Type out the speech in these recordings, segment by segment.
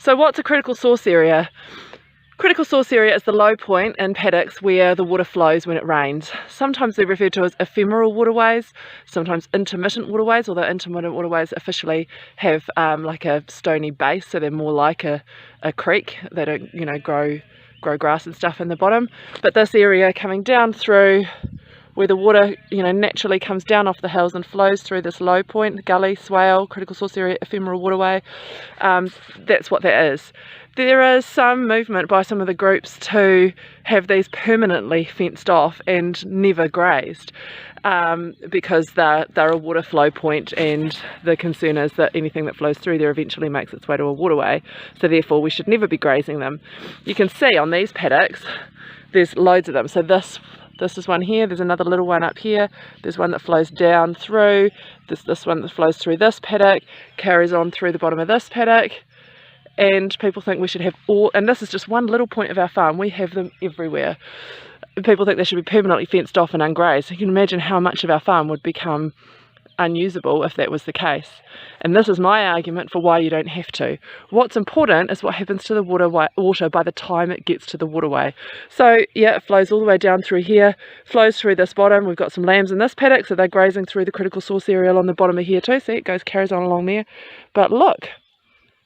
So what's a critical source area? Critical source area is the low point in paddocks where the water flows when it rains. Sometimes they're referred to as ephemeral waterways, sometimes intermittent waterways, although intermittent waterways officially have like a stony base, so they're more like a creek. They don't, you know, grow grass and stuff in the bottom. But this area coming down through where the water, you know, naturally comes down off the hills and flows through this low point, gully, swale, critical source area, ephemeral waterway, that's what that is. There is some movement by some of the groups to have these permanently fenced off and never grazed, because they're a water flow point, and the concern is that anything that flows through there eventually makes its way to a waterway, so therefore we should never be grazing them. You can see on these paddocks there's loads of them. So this is one here, there's another little one up here, there's one that flows down through, this one that flows through this paddock, carries on through the bottom of this paddock, and people think we should have all, and this is just one little point of our farm, we have them everywhere. People think they should be permanently fenced off and ungrazed. You can imagine how much of our farm would become unusable if that was the case. And this is my argument for why you don't have to. What's important is what happens to the water by the time it gets to the waterway. So yeah, it flows all the way down through here, flows through this bottom. We've got some lambs in this paddock, so they're grazing through the critical source area along the bottom of here too. See, it carries on along there. But look,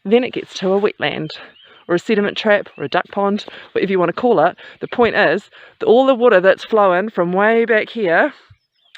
then it gets to a wetland, or a sediment trap, or a duck pond, whatever you want to call it. The point is that all the water that's flowing from way back here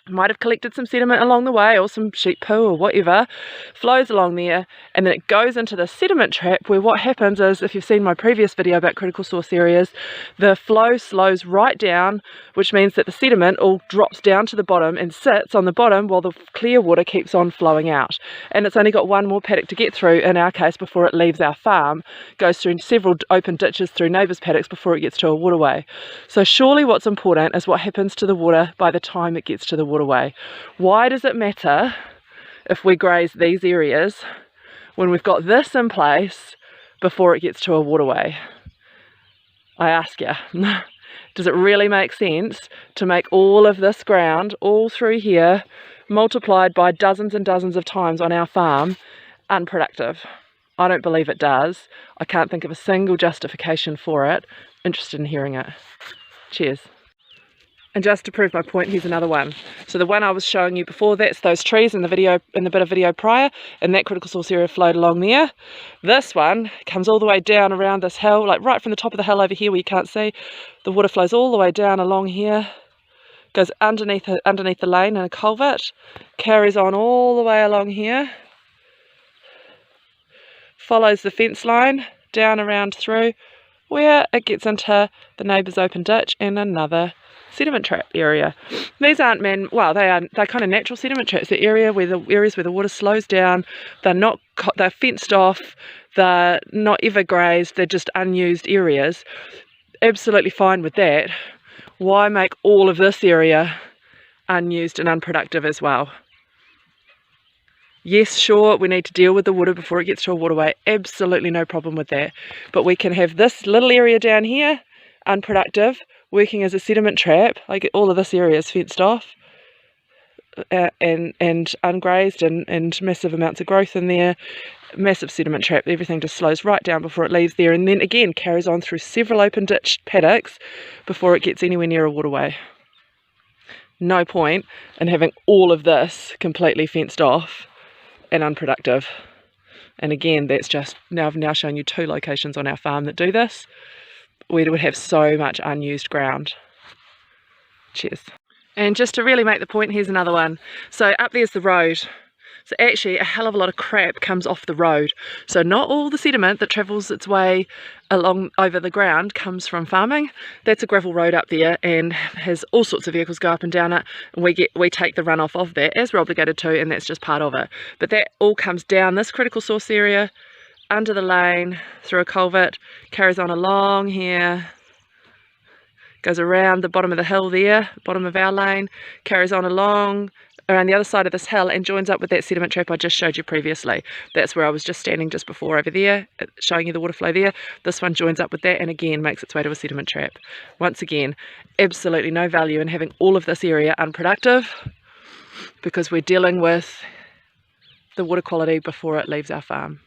might have collected some sediment along the way, or some sheep poo or whatever, flows along there, and then it goes into the sediment trap, where what happens is, if you've seen my previous video about critical source areas, the flow slows right down, which means that the sediment all drops down to the bottom and sits on the bottom while the clear water keeps on flowing out. And it's only got one more paddock to get through, in our case, before it leaves our farm, goes through several open ditches through neighbours' paddocks before it gets to a waterway. So surely what's important is what happens to the water by the time it gets to the waterway. Why does it matter if we graze these areas when we've got this in place before it gets to a waterway? I ask you, does it really make sense to make all of this ground all through here, multiplied by dozens and dozens of times on our farm, unproductive? I don't believe it does. I can't think of a single justification for it. Interested in hearing it. Cheers. And just to prove my point, here's another one. So the one I was showing you before, that's those trees in the video, in the bit of video prior, and that critical source area flowed along there. This one comes all the way down around this hill, like right from the top of the hill over here where you can't see. The water flows all the way down along here, goes underneath the lane in a culvert, carries on all the way along here, follows the fence line down around through, where it gets into the neighbour's open ditch and another sediment trap area. These aren't they're kind of natural sediment traps. The areas where the water slows down, they're fenced off, they're not ever grazed, they're just unused areas. Absolutely fine with that. Why make all of this area unused and unproductive as well? Yes, sure, we need to deal with the water before it gets to a waterway. Absolutely no problem with that. But we can have this little area down here, unproductive, working as a sediment trap. Like all of this area is fenced off and ungrazed, and massive amounts of growth in there, massive sediment trap. Everything just slows right down before it leaves there, and then again carries on through several open ditch paddocks before it gets anywhere near a waterway. No point in having all of this completely fenced off and unproductive. And again, that's just, I've now shown you 2 locations on our farm that do this. We would have so much unused ground. Cheers. And just to really make the point, here's another one. So up there's the road. So actually a hell of a lot of crap comes off the road. So not all the sediment that travels its way along over the ground comes from farming. That's a gravel road up there and has all sorts of vehicles go up and down it. And we take the runoff of that as we're obligated to, and that's just part of it. But that all comes down this critical source area, under the lane, through a culvert, carries on along here, goes around the bottom of the hill there, bottom of our lane, carries on along around the other side of this hill and joins up with that sediment trap I just showed you previously. That's where I was just standing just before over there, showing you the water flow there. This one joins up with that and again makes its way to a sediment trap. Once again, absolutely no value in having all of this area unproductive, because we're dealing with the water quality before it leaves our farm.